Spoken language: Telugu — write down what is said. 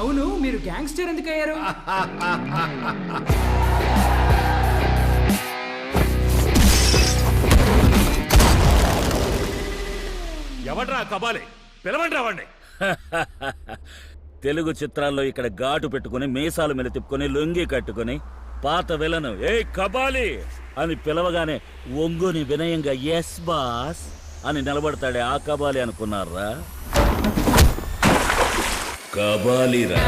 అవును, మీరు గ్యాంగ్స్టర్ ఎందుకు అయ్యారు? ఎవడ్రా కబాలి? పిలవండి రావండి. తెలుగు చిత్రాల్లో ఇక్కడ ఘాటు పెట్టుకుని మీసాలు మీద తిప్పుకొని లొంగి కట్టుకుని పాత విలను ఏ కబాలి అని పిలవగానే ఒంగుని వినయంగా ఎస్ బాస్ అని నిలబడతాడే ఆ కబాలి అనుకున్నారా? కబాలిరా.